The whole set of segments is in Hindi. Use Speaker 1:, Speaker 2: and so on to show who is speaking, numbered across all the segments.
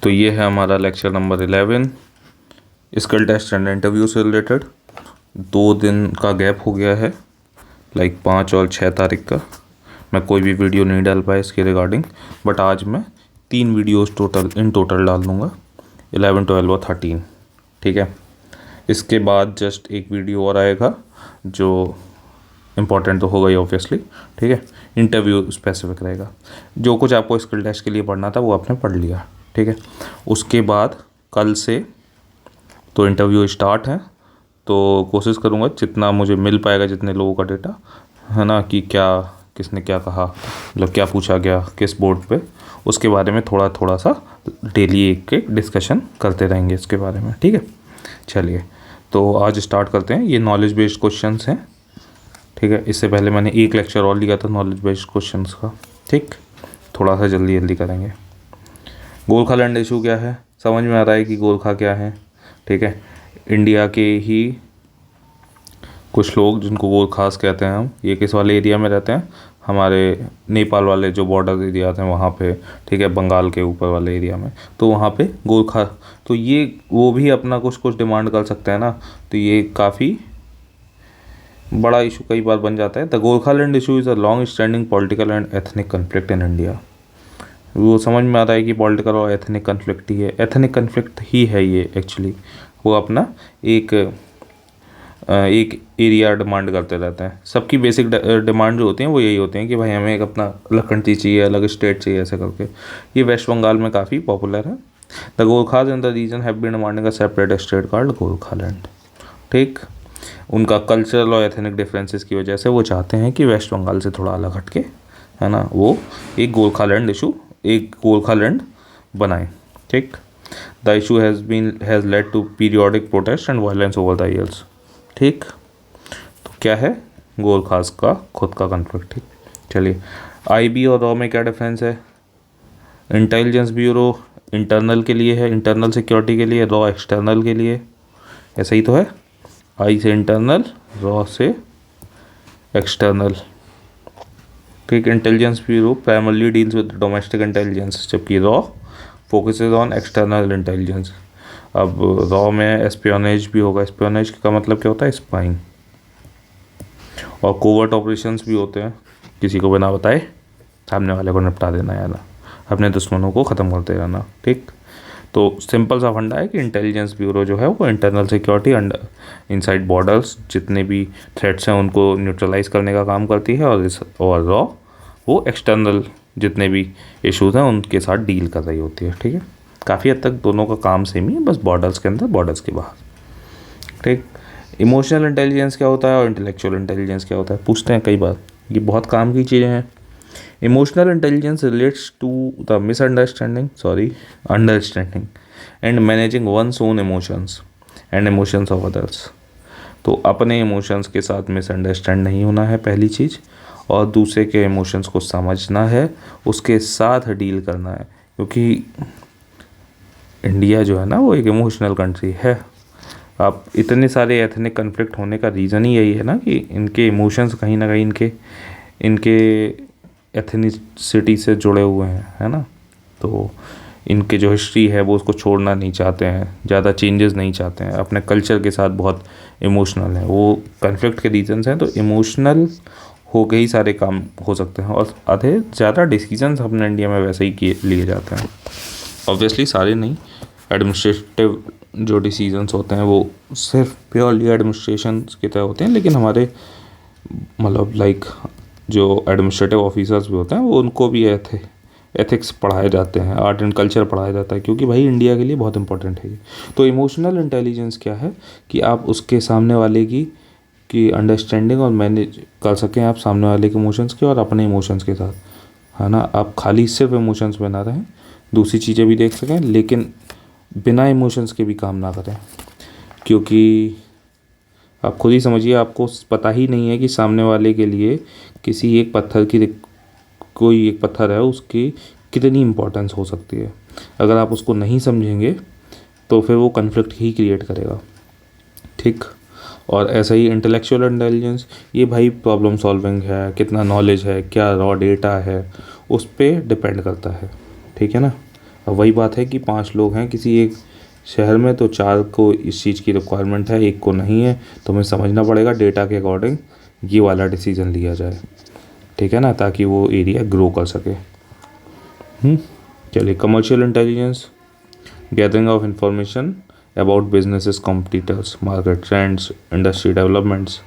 Speaker 1: तो ये है हमारा lecture number 11 skill test and interview से रिलेटेड। 2 दिन का गैप हो गया है, लाइक 5 और 6 तारीख का मैं कोई भी वीडियो नहीं डाल पाया इसके रिगार्डिंग, बट आज मैं 3 वीडियोस टोटल डाल दूँगा, 11, 12 और 13। ठीक है, इसके बाद जस्ट एक वीडियो और आएगा जो इम्पॉर्टेंट तो होगा ही ऑब्वियसली। ठीक है, इंटरव्यू स्पेसिफिक रहेगा। जो कुछ आपको स्किल टेस्ट के लिए पढ़ना था वो आपने पढ़ लिया। ठीक है, उसके बाद कल से तो इंटरव्यू स्टार्ट है, तो कोशिश करूँगा जितना मुझे मिल पाएगा, जितने लोगों का डेटा है ना, कि क्या किसने क्या कहा, मतलब क्या पूछा गया किस बोर्ड पे, उसके बारे में थोड़ा थोड़ा सा डेली एक डिस्कशन करते रहेंगे इसके बारे में। ठीक है, चलिए तो आज स्टार्ट करते हैं। ये नॉलेज बेस्ड क्वेश्चंस हैं। ठीक है, इससे पहले मैंने एक लेक्चर और लिया था नॉलेज बेस्ड क्वेश्चंस का। ठीक, थोड़ा सा जल्दी करेंगे। गोरखालैंड इशू क्या है, समझ में आ रहा है कि गोरखा क्या है। ठीक है, इंडिया के ही कुछ लोग जिनको गोरखास कहते हैं हम, ये किस वाले एरिया में रहते हैं, हमारे नेपाल वाले जो बॉर्डर एरिया हैं वहाँ पे। ठीक है, बंगाल के ऊपर वाले एरिया में, तो वहाँ पे गोरखा, तो ये वो भी अपना कुछ डिमांड कर सकते हैं ना, तो ये काफ़ी बड़ा इशू कई बार बन जाता है। The Gorkhaland issue is a long standing political and ethnic conflict in India. वो समझ में आ रहा है कि पॉलिटिकल और एथनिक कन्फ्लिक्ट ही है, एथनिक कन्फ्लिक्ट ही है ये एक्चुअली। वो अपना एक एरिया डिमांड करते रहते हैं। सबकी बेसिक डिमांड जो होती हैं वो यही होती हैं कि भाई हमें एक अपना अलग कंट्री चाहिए, अलग स्टेट चाहिए, ऐसे करके। ये वेस्ट बंगाल में काफ़ी पॉपुलर है। The Gorkhas in the region have been demanding a separate state called Gorkhaland. ठीक, उनका कल्चरल और एथनिक डिफरेंसेस की वजह से वो चाहते हैं कि वेस्ट बंगाल से थोड़ा अलग हटके, है ना, वो एक गोरखालैंड बनाए। ठीक, the issue has led to periodic protest and violence over the years. ठीक, तो क्या है, गोरखास का खुद का कन्फ्लिक्ट। ठीक, चलिए आईबी और रॉ में क्या डिफरेंस है। इंटेलिजेंस ब्यूरो इंटरनल के लिए है, इंटरनल सिक्योरिटी के लिए, रॉ एक्सटर्नल के लिए। ऐसा ही तो है, आई से इंटरनल, रॉ से एक्सटर्नल। ठीक, Intelligence Bureau primarily deals with domestic intelligence, जबकि रॉ फोकसेस ऑन एक्सटर्नल इंटेलिजेंस। अब रॉ में एस्पियोनेज भी होगा। एस्पियोनेज का मतलब क्या होता है, स्पाइंग। और कोवर्ट ऑपरेशंस भी होते हैं, किसी को बिना बताए सामने वाले को निपटा देना, या ना अपने दुश्मनों को ख़त्म करते रहना। ठीक, तो सिंपल सा फंडा है कि इंटेलिजेंस ब्यूरो जो है वो internal security and inside borders जितने भी थ्रेट्स हैं उनको न्यूट्रलाइज करने का काम करती है, और रॉ वो एक्सटर्नल जितने भी इश्यूज़ हैं उनके साथ डील कर रही होती है। ठीक है, काफ़ी हद तक दोनों का काम सेम ही है, बस बॉर्डर्स के अंदर, बॉर्डर्स के बाहर। ठीक, इमोशनल इंटेलिजेंस क्या होता है और इंटेलेक्चुअल इंटेलिजेंस क्या होता है, पूछते हैं कई बार, ये बहुत काम की चीज़ें हैं। Emotional intelligence relates to the understanding and managing one's own emotions and emotions of others. तो अपने इमोशंस के साथ मिसअंडरस्टैंड नहीं होना है पहली चीज़, और दूसरे के इमोशंस को समझना है, उसके साथ डील करना है, क्योंकि इंडिया जो है ना वो एक इमोशनल कंट्री है। आप इतने सारे एथनिक कन्फ्लिक्ट होने का रीज़न ही यही है ना कि इनके इमोशंस कहीं ना कहीं इनके एथनिसिटी से जुड़े हुए हैं, है ना। तो इनके जो हिस्ट्री है वो उसको छोड़ना नहीं चाहते हैं, ज़्यादा चेंजेस नहीं चाहते हैं, अपने कल्चर के साथ बहुत इमोशनल है। वो कन्फ्लिक्ट के रीजंस हैं, तो इमोशनल हो के ही सारे काम हो सकते हैं, और आधे ज़्यादा डिसीजंस अपने इंडिया में वैसे ही लिए जाते हैं। ऑब्वियसली सारे नहीं, एडमिनिस्ट्रेटिव जो डिसीजंस होते हैं वो सिर्फ प्योरली एडमिनिस्ट्रेशन की तरह होते हैं, लेकिन हमारे मतलब लाइक जो एडमिनिस्ट्रेटिव ऑफिसर्स भी होते हैं वो उनको भी एथिक्स पढ़ाए जाते हैं, आर्ट एंड कल्चर पढ़ाया जाता है, क्योंकि भाई इंडिया के लिए बहुत इंपॉर्टेंट है ये। तो इमोशनल इंटेलिजेंस क्या है कि आप उसके सामने वाले की अंडरस्टैंडिंग और मैनेज कर सकें आप सामने वाले के इमोशंस के और अपने इमोशंस के साथ, है ना। आप खाली सिर्फ इमोशंस में ना रहें, दूसरी चीज़ें भी देख सकें, लेकिन बिना इमोशंस के भी काम ना करें, क्योंकि आप खुद ही समझिए, आपको पता ही नहीं है कि सामने वाले के लिए किसी एक पत्थर की, कोई एक पत्थर है उसकी कितनी इम्पोर्टेंस हो सकती है। अगर आप उसको नहीं समझेंगे तो फिर वो कन्फ्लिक्ट ही क्रिएट करेगा। ठीक, और ऐसा ही इंटेलेक्चुअल इंटेलिजेंस, ये भाई प्रॉब्लम सॉल्विंग है, कितना नॉलेज है, क्या रॉ डेटा है, उस पर डिपेंड करता है। ठीक है ना, अब वही बात है कि 5 लोग हैं किसी एक शहर में, तो 4 को इस चीज़ की रिक्वायरमेंट है, एक को नहीं है, तो हमें समझना पड़ेगा डेटा के अकॉर्डिंग ये वाला डिसीजन लिया जाए, ठीक है ना, ताकि वो एरिया ग्रो कर सके। चलिए, commercial intelligence, gathering of information about businesses, competitors, market trends, industry developments.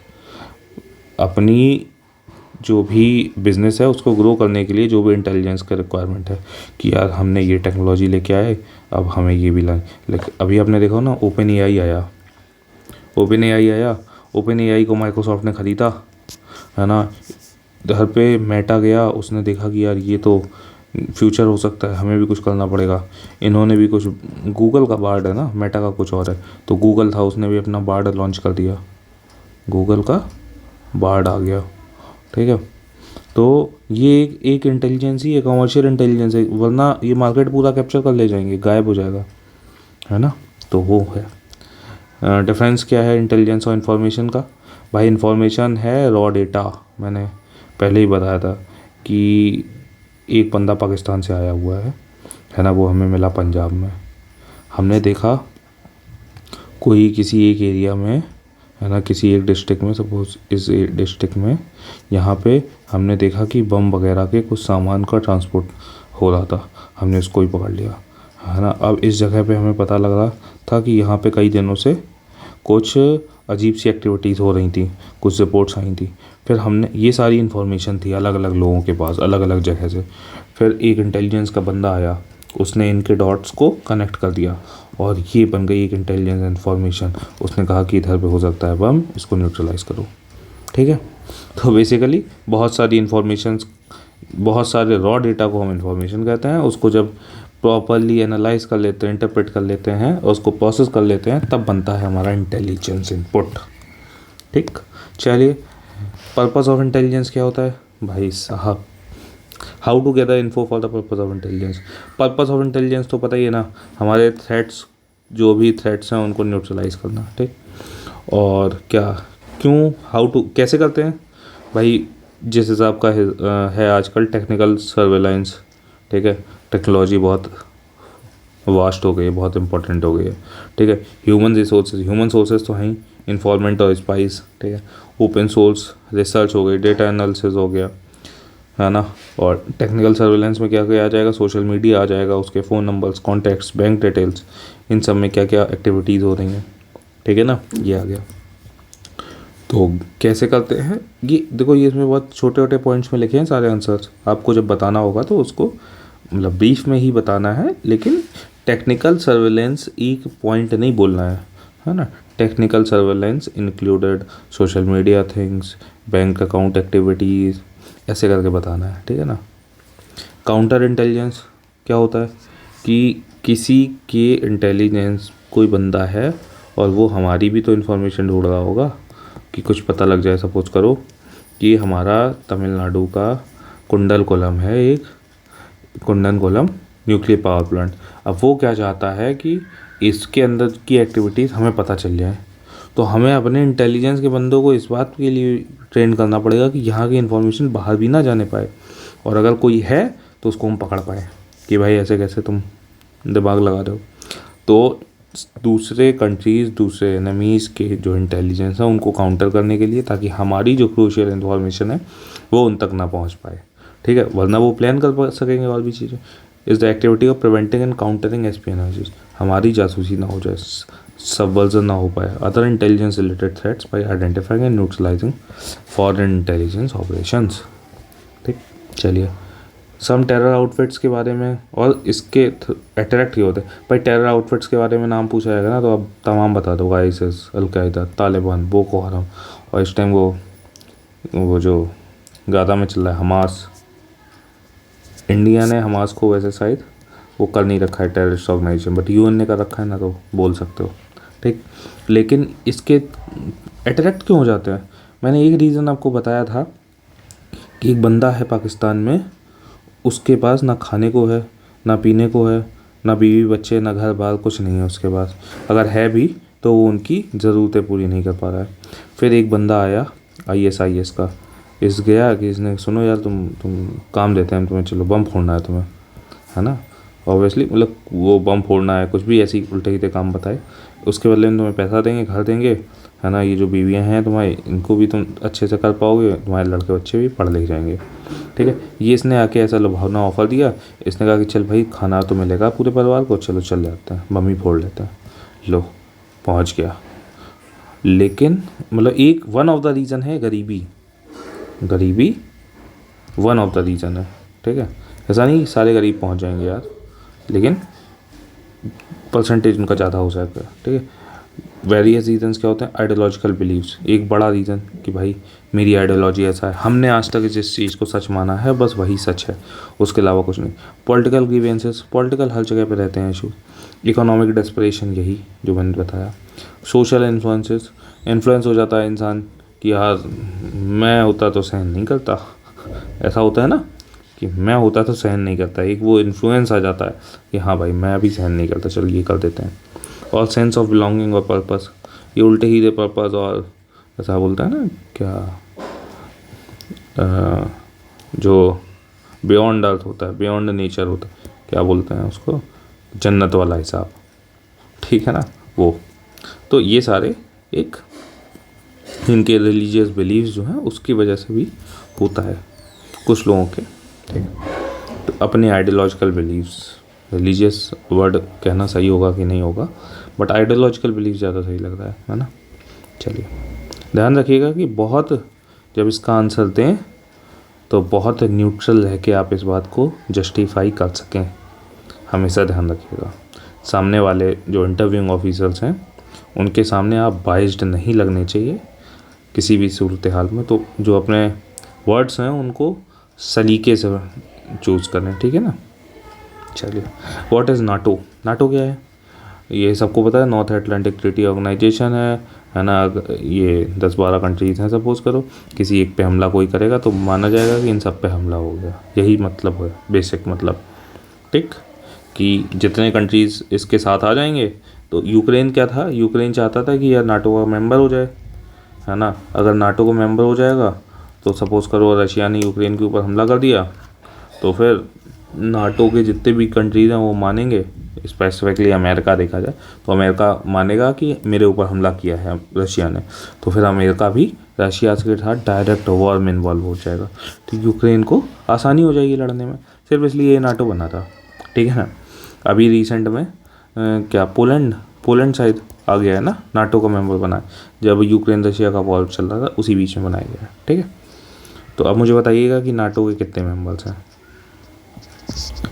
Speaker 1: अपनी जो भी बिज़नेस है उसको ग्रो करने के लिए जो भी इंटेलिजेंस का रिक्वायरमेंट है कि यार हमने ये टेक्नोलॉजी लेके आए, अब हमें ये भी लाए। लेकिन अभी आपने देखा ना, ओपन एआई आया, ओपन एआई को माइक्रोसॉफ्ट ने ख़रीदा, है ना। घर पे मेटा गया, उसने देखा कि यार ये तो फ्यूचर हो सकता है, हमें भी कुछ करना पड़ेगा। इन्होंने भी कुछ, गूगल का बार्ड है ना, मेटा का कुछ और है, तो गूगल था, उसने भी अपना बार्ड लॉन्च कर दिया, गूगल का बार्ड आ गया, ठीक है। तो ये एक इंटेलिजेंस ही है, कमर्शियल इंटेलिजेंस है, वरना ये मार्केट पूरा कैप्चर कर ले जाएंगे, गायब हो जाएगा, है ना। तो वो है डिफरेंस। क्या है इंटेलिजेंस और इन्फॉर्मेशन का? भाई इन्फॉर्मेशन है रॉ डेटा, मैंने पहले ही बताया था कि एक बंदा पाकिस्तान से आया हुआ है ना, वो हमें मिला पंजाब में, हमने देखा कोई किसी एक एरिया में, है ना, किसी एक डिस्ट्रिक्ट में, सपोज इस डिस्ट्रिक्ट में, यहाँ पे हमने देखा कि बम वगैरह के कुछ सामान का ट्रांसपोर्ट हो रहा था, हमने उसको ही पकड़ लिया, है ना। अब इस जगह पे हमें पता लग रहा था कि यहाँ पे कई दिनों से कुछ अजीब सी एक्टिविटीज़ हो रही थी, कुछ रिपोर्ट्स आई थी। फिर हमने, ये सारी इन्फॉर्मेशन थी अलग अलग लोगों के पास, अलग अलग जगह से। फिर एक इंटेलिजेंस का बंदा आया, उसने इनके डॉट्स को कनेक्ट कर दिया और ये बन गई एक इंटेलिजेंस इन्फॉर्मेशन। उसने कहा कि इधर पे हो सकता है बम, इसको न्यूट्रलाइज़ करो, ठीक है। तो बेसिकली बहुत सारी इन्फॉर्मेशन, बहुत सारे रॉ डेटा को हम इन्फॉर्मेशन कहते हैं। उसको जब प्रॉपरली एनालाइज कर लेते हैं, इंटरप्रेट कर लेते हैं और उसको प्रोसेस कर लेते हैं, तब बनता है हमारा इंटेलिजेंस इनपुट, ठीक। चलिए, पर्पस ऑफ इंटेलिजेंस क्या होता है भाई साहब? How to gather info for the purpose of intelligence. Purpose of intelligence तो पता ही है ना, हमारे थ्रेट्स, जो भी थ्रेट्स हैं उनको न्यूट्रलाइज करना, ठीक। और क्या, क्यों, हाउ टू, कैसे करते हैं भाई? जिस हिसाब का है आजकल टेक्निकल सर्वेलेंस, ठीक है, टेक्नोलॉजी बहुत वास्ट हो गई है, बहुत इंपॉर्टेंट हो गई है, ठीक है। ह्यूमन सोर्सेज तो हैं, इन्फॉर्मेंट और स्पाइस, ठीक है। ओपन सोर्स रिसर्च हो गई, डेटा एनालिसिस हो गया, है ना। और टेक्निकल सर्वेलेंस में क्या क्या आ जाएगा? सोशल मीडिया आ जाएगा, उसके phone numbers, contacts, bank details, इन सब में क्या क्या एक्टिविटीज़ हो रही हैं, ठीक है ना, ये आ गया। तो कैसे करते हैं ये देखो, ये इसमें बहुत छोटे छोटे पॉइंट्स में लिखे हैं सारे आंसर्स, आपको जब बताना होगा तो उसको मतलब ब्रीफ में ही बताना है, लेकिन टेक्निकल सर्वेलेंस एक पॉइंट नहीं बोलना है ना। Technical surveillance included social media things, bank account activities, ऐसे करके बताना है, ठीक है ना। काउंटर इंटेलिजेंस क्या होता है कि किसी के इंटेलिजेंस, कोई बंदा है और वो हमारी भी तो इन्फॉर्मेशन ढूंढ रहा होगा कि कुछ पता लग जाए। सपोज करो कि हमारा तमिलनाडु का कुंडलकुलम है, एक कुंडनकुलम न्यूक्लियर पावर प्लांट। अब वो क्या चाहता है कि इसके अंदर की एक्टिविटीज़ हमें पता चल जाए, तो हमें अपने इंटेलिजेंस के बंदों को इस बात के लिए ट्रेन करना पड़ेगा कि यहाँ की इन्फॉर्मेशन बाहर भी ना जाने पाए, और अगर कोई है तो उसको हम पकड़ पाए कि भाई ऐसे कैसे तुम दिमाग लगा रहे हो। तो दूसरे कंट्रीज़, दूसरे एनिमीज़ के जो इंटेलिजेंस है उनको काउंटर करने के लिए, ताकि हमारी जो क्रूशियल इन्फॉर्मेशन है वो उन तक ना पहुँच पाए, ठीक है, वरना वो प्लान कर सकेंगे और भी चीज़ें। Is the activity of preventing and countering espionage, हमारी जासूसी ना हो जाए, सबवर्जन ना हो पाए, other intelligence related threats bye identifying and neutralising foreign intelligence operations, ठीक। चलिए, सम टेरर आउटफिट्स के बारे में, और इसके अट्रैक्ट ये होते हैं भाई। टेरर आउटफिट्स के बारे में नाम पूछा जाएगा ना तो अब तमाम बता दो, आईएसआईएस, अलकायदा, तालिबान, बोको हराम, और इस टाइम वो जो गाज़ा में चल रहा है हमास। इंडिया ने हमास को वैसे शायद वो कर नहीं रखा है टेररिस्ट ऑर्गेनाइजेशन, बट यूएन ने कर रखा है ना, तो बोल सकते हो, ठीक। लेकिन इसके अट्रैक्ट क्यों हो जाते हैं? मैंने एक रीज़न आपको बताया था कि एक बंदा है पाकिस्तान में, उसके पास ना खाने को है, ना पीने को है, ना बीवी बच्चे, ना घर बार, कुछ नहीं है उसके पास। अगर है भी तो वो उनकी ज़रूरतें पूरी नहीं कर पा रहा है। फिर एक बंदा आया आईएसआईएस का, इस गया कि इसने, सुनो यार तुम काम देते हैं तुम्हें, चलो बम फोड़ना है तुम्हें, है ना। ऑब्वियसली, मतलब वो बम फोड़ना है, कुछ भी ऐसी उल्टे सीधे काम बताए, उसके बदले में तुम्हें पैसा देंगे, घर देंगे, है ना। ये जो बीवियाँ हैं तुम्हारी, इनको भी तुम अच्छे से कर पाओगे, तुम्हारे लड़के बच्चे भी पढ़ लिख जाएंगे, ठीक है। ये इसने आके ऐसा लुभावना ऑफर दिया, इसने कहा कि चल भाई खाना तो मिलेगा पूरे परिवार को, चलो चल जाते हैं, बम ही फोड़ लेते हैं। लो पहुंच गया। लेकिन मतलब एक वन ऑफ द रीज़न है गरीबी, गरीबी वन ऑफ द रीज़न है, ठीक है। ऐसा नहीं कि सारे गरीब पहुंच जाएंगे यार, लेकिन परसेंटेज उनका ज़्यादा हो सकता है, ठीक है। वेरियस रीजंस क्या होते हैं, आइडियोलॉजिकल बिलीव्स एक बड़ा रीज़न कि भाई मेरी आइडियोलॉजी ऐसा है, हमने आज तक जिस चीज़ को सच माना है बस वही सच है, उसके अलावा कुछ नहीं। पॉलिटिकल ग्रीवेंसेस, पॉलिटिकल हर जगह पे रहते हैं इशू। इकोनॉमिक डेस्परेशन, यही जो मैंने बताया। सोशल इन्फ्लुएंसेस, इन्फ्लुएंस हो जाता है इंसान कि यार मैं होता तो सहन नहीं करता, ऐसा होता है ना कि मैं होता तो सहन नहीं करता, एक वो इन्फ्लुएंस आ जाता है कि हाँ भाई मैं अभी सहन नहीं करता, चलो ये कर देते हैं। और सेंस ऑफ बिलोंगिंग और पर्पस, ये उल्टे ही दे पर्पस, और ऐसा बोलता है ना क्या, जो बियॉन्ड अर्थ होता है, बियॉन्ड नेचर होता है, क्या बोलते हैं उसको, जन्नत वाला हिसाब, ठीक है ना वो। तो ये सारे एक इनके रिलीजियस बिलीव्स जो हैं उसकी वजह से भी होता है कुछ लोगों के, ठीक है। तो अपने आइडियोलॉजिकल बिलीव्स, रिलीजियस वर्ड कहना सही होगा कि नहीं होगा, बट आइडियोलॉजिकल बिलीव ज़्यादा सही लग रहा है ना। चलिए ध्यान रखिएगा कि बहुत जब इसका आंसर दें तो बहुत न्यूट्रल रह के आप इस बात को जस्टिफाई कर सकें, हमेशा ध्यान रखिएगा। सामने वाले जो इंटरव्यूइंग ऑफिसर्स हैं उनके सामने आप बाइस्ड नहीं लगने चाहिए किसी भी सूरत हाल में, तो जो अपने वर्ड्स हैं उनको सलीके से चूज़ करें, ठीक है ना। चलिए, व्हाट इज़ नाटो, नाटो क्या है ये सबको पता है, नॉर्थ अटलांटिक ट्रीटी ऑर्गेनाइजेशन है ना। ये 10-12 कंट्रीज़ हैं, सपोज करो किसी एक पे हमला कोई करेगा तो माना जाएगा कि इन सब पे हमला हो गया, यही मतलब है बेसिक मतलब, ठीक। कि जितने कंट्रीज़ इसके साथ आ जाएंगे, तो यूक्रेन क्या था, यूक्रेन चाहता था कि यार नाटो का मेंबर हो जाए, है ना। अगर नाटो का मेंबर हो जाएगा तो सपोज़ करो रशिया ने यूक्रेन के ऊपर हमला कर दिया, तो फिर नाटो के जितने भी कंट्रीज़ हैं वो मानेंगे, स्पेसिफिकली अमेरिका देखा जाए तो अमेरिका मानेगा कि मेरे ऊपर हमला किया है रशिया ने, तो फिर अमेरिका भी रशिया के साथ डायरेक्ट वॉर में इन्वॉल्व हो जाएगा, तो यूक्रेन को आसानी हो जाएगी लड़ने में, सिर्फ इसलिए ये नाटो बना था, ठीक है ना। अभी रिसेंट में क्या पोलैंड शायद आ गया है ना नाटो का मेंबर बना है, जब यूक्रेन रशिया का वॉर चल रहा था उसी बीच में बनाया गया है, ठीक है। तो अब मुझे बताइएगा कि नाटो के कितने मेंबर्स हैं,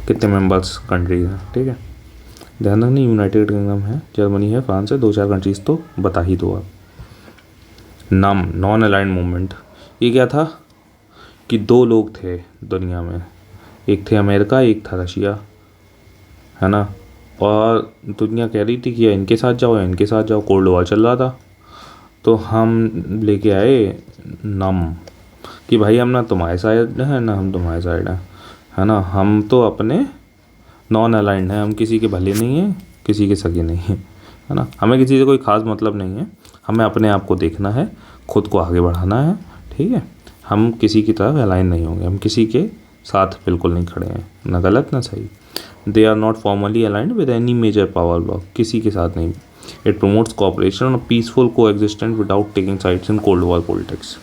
Speaker 1: कितने मेंबर्स कंट्रीज हैं, ठीक है। ध्यान रखना, यूनाइटेड किंगडम है, जर्मनी है, फ्रांस है, 2-4 कंट्रीज़ तो बता ही दो आप। नाम नॉन अलाइंड मूवमेंट, ये क्या था कि 2 लोग थे दुनिया में, एक थे अमेरिका, एक था रशिया, है ना। और दुनिया कह रही थी कि या इनके साथ जाओ या इनके साथ जाओ, कोल्ड वॉर चल रहा था, तो हम लेके आए नाम कि भाई हम ना तुम्हारे साइड है ना हम तुम्हारे साइड है ना, हम तो अपने नॉन अलाइंड हैं, हम किसी के भले नहीं हैं, किसी के सगे नहीं हैं, है ना। हमें किसी से कोई ख़ास मतलब नहीं है, हमें अपने आप को देखना है, खुद को आगे बढ़ाना है, ठीक है। हम किसी की तरफ अलाइन नहीं होंगे, हम किसी के साथ बिल्कुल नहीं खड़े हैं, ना गलत ना सही। They are not formally aligned with any major power bloc, किसी के साथ नहीं। इट प्रमोट्स कोऑपरेशन और peaceful coexistence without taking sides in cold war politics.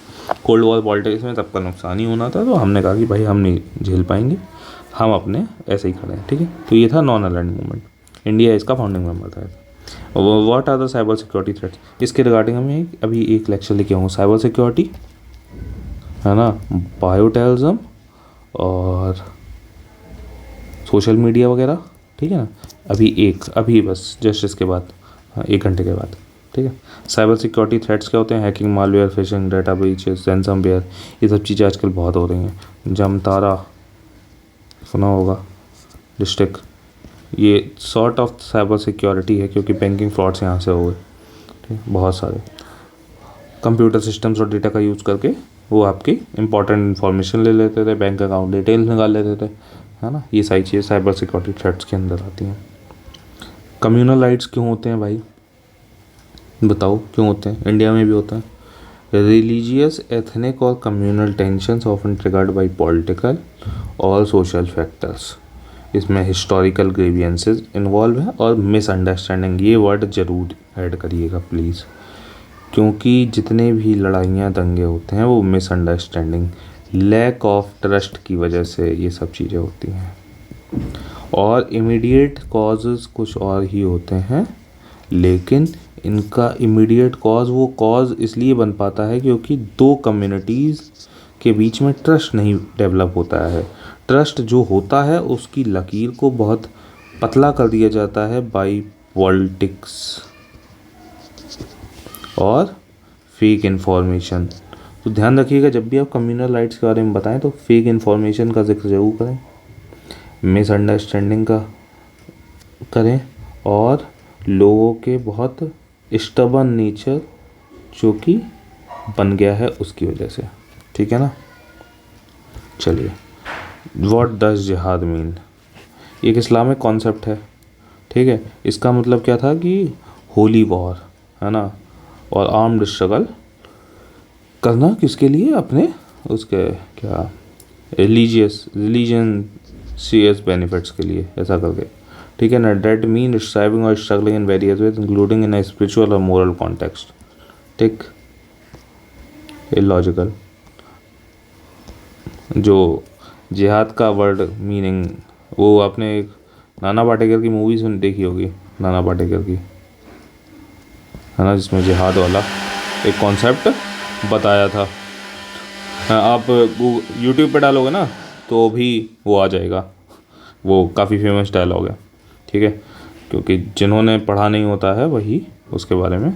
Speaker 1: Cold war politics में सबका नुकसान ही होना था, तो हमने कहा कि भाई हम नहीं झेल पाएंगे, हम अपने ऐसे ही खड़े हैं, ठीक है। तो ये था नॉन अलाइंड मूवमेंट, इंडिया इसका फाउंडिंग मेंबर था। What are the cyber security threats, इसके रिगार्डिंग हम अभी एक लेक्चर लेके आऊँगा, साइबर सिक्योरिटी, है ना, बायोटेररिज्म और सोशल मीडिया वगैरह, ठीक है ना। अभी बस जस्ट इसके बाद, हाँ 1 घंटे के बाद, ठीक है। साइबर सिक्योरिटी थ्रेट्स क्या होते हैं, hacking, malware, fishing, data breaches, ransomware, ये सब चीज़ें आजकल बहुत हो रही हैं। जमतारा सुना होगा, डिस्ट्रिक्ट, ये सॉर्ट ऑफ साइबर सिक्योरिटी है, क्योंकि बैंकिंग फ्रॉड्स यहाँ से हो गए, ठीक है, बहुत सारे। कंप्यूटर सिस्टम्स और डेटा का यूज़ करके वो आपकी इंपॉर्टेंट इन्फॉर्मेशन ले लेते थे, बैंक अकाउंट डिटेल्स निकाल लेते थे, है ना। ये सारी चीज़ें साइबर सिक्योरिटी थ्रेट्स के अंदर आती हैं। कम्युनल राइट्स क्यों होते हैं भाई, बताओ क्यों होते हैं, इंडिया में भी होता है। रिलीजियस, एथनिक और communal tensions often triggered by political और सोशल फैक्टर्स। इसमें हिस्टोरिकल ग्रीवियंसेस इन्वॉल्व है और मिसअंडरस्टैंडिंग, ये वर्ड ज़रूर ऐड करिएगा प्लीज़, क्योंकि जितने भी लड़ाइयाँ दंगे होते हैं वो मिसअंडरस्टैंडिंग, लैक ऑफ ट्रस्ट की वजह से ये सब चीज़ें होती हैं। और इमीडिएट कॉजेज़ कुछ और ही होते हैं, लेकिन इनका इमीडिएट कॉज वो कॉज इसलिए बन पाता है क्योंकि दो कम्युनिटीज़ के बीच में ट्रस्ट नहीं डेवलप होता है। ट्रस्ट जो होता है उसकी लकीर को बहुत पतला कर दिया जाता है बाय पॉलिटिक्स और फेक इन्फॉर्मेशन। तो ध्यान रखिएगा जब भी आप कम्युनल राइट्स के बारे में बताएं तो फेक इन्फॉर्मेशन का जिक्र ज़रूर करें, मिसअंडरस्टैंडिंग का करें और लोगों के बहुत स्टबर्न नेचर जो कि बन गया है उसकी वजह से। ठीक है ना। चलिए, व्हाट डज जिहाद मीन, एक इस्लामिक कॉन्सेप्ट है। ठीक है, इसका मतलब क्या था कि होली वॉर है ना, और आर्म्ड स्ट्रगल करना किसके लिए, अपने उसके क्या रिलीजन सीरियस बेनिफिट्स के लिए, ऐसा करके। ठीक है ना। डेट मीन स्ट्राइविंग और struggling in various ways including in a spiritual और मोरल कॉन्टेक्स्ट। ठीक, इलॉजिकल। जो जिहाद का वर्ड मीनिंग, वो आपने एक नाना पाटेकर की मूवी सुन देखी होगी, नाना पाटेकर की, है ना, जिसमें जिहाद वाला एक कॉन्सेप्ट बताया था। आप यूट्यूब पे डालोगे ना तो भी वो आ जाएगा, वो काफ़ी फेमस डायलॉग है। ठीक है, क्योंकि जिन्होंने पढ़ा नहीं होता है वही उसके बारे में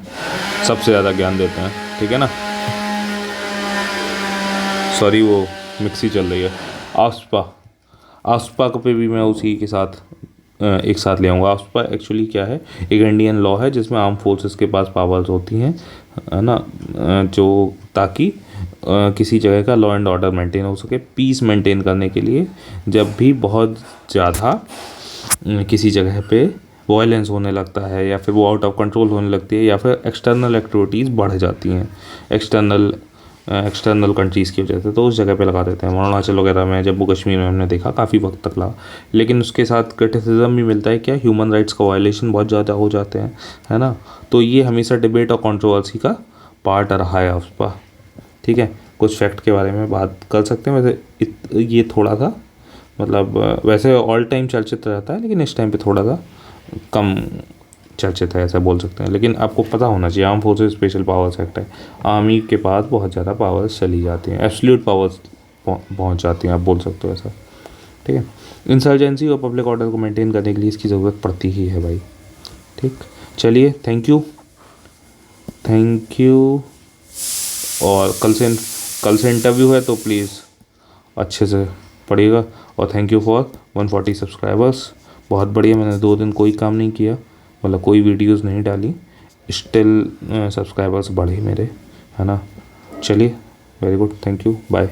Speaker 1: सबसे ज़्यादा ज्ञान देते हैं। ठीक है ना। सॉरी, वो मिक्सी चल रही है। आस्पा पे भी मैं उसी के साथ एक साथ ले आऊँगा। आस्पा एक्चुअली क्या है, एक इंडियन लॉ है जिसमें आर्म फोर्सेस के पास पावर्स होती हैं, है ना, जो ताकि किसी जगह का लॉ एंड ऑर्डर मेंटेन हो सके, पीस मेंटेन करने के लिए। जब भी बहुत ज़्यादा किसी जगह पे वायलेंस होने लगता है या फिर वो आउट ऑफ कंट्रोल होने लगती है या फिर एक्सटर्नल एक्टिविटीज़ बढ़ जाती हैं एक्सटर्नल कंट्रीज़ की वजह से, तो उस जगह पे लगा देते हैं। अरुणाचल वगैरह में, जम्मू कश्मीर में हमने देखा काफ़ी वक्त तक लगा, लेकिन उसके साथ क्रिटिसिज्म भी मिलता है, क्या ह्यूमन राइट्स का वायलेशन बहुत ज़्यादा हो जाते हैं, है ना। तो ये हमेशा डिबेट और कंट्रोवर्सी का पार्ट रहा है उसका। ठीक है, कुछ फैक्ट के बारे में बात कर सकते हैं। वैसे ये थोड़ा सा मतलब वैसे ऑल टाइम चर्चित रहता है, लेकिन इस टाइम पे थोड़ा सा कम चर्चित है, ऐसा बोल सकते हैं। लेकिन आपको पता होना चाहिए, arm forces special powers act है, आर्मी के पास बहुत ज़्यादा पावर्स चली जाती हैं, एब्सोल्यूट पावर्स पहुंच जाती हैं, आप बोल सकते हो ऐसा। ठीक है, इंसर्जेंसी और पब्लिक ऑर्डर को मेंटेन करने के लिए इसकी ज़रूरत पड़ती ही है भाई। ठीक, चलिए, थैंक यू। और कल से इंटरव्यू है तो प्लीज़ अच्छे से पढ़िएगा। और थैंक यू फॉर 140 सब्सक्राइबर्स। बहुत बढ़िया, मैंने 2 दिन कोई काम नहीं किया, मतलब कोई वीडियोस नहीं डाली, स्टिल सब्सक्राइबर्स बढ़े मेरे, है ना। चलिए, very good, thank you, bye.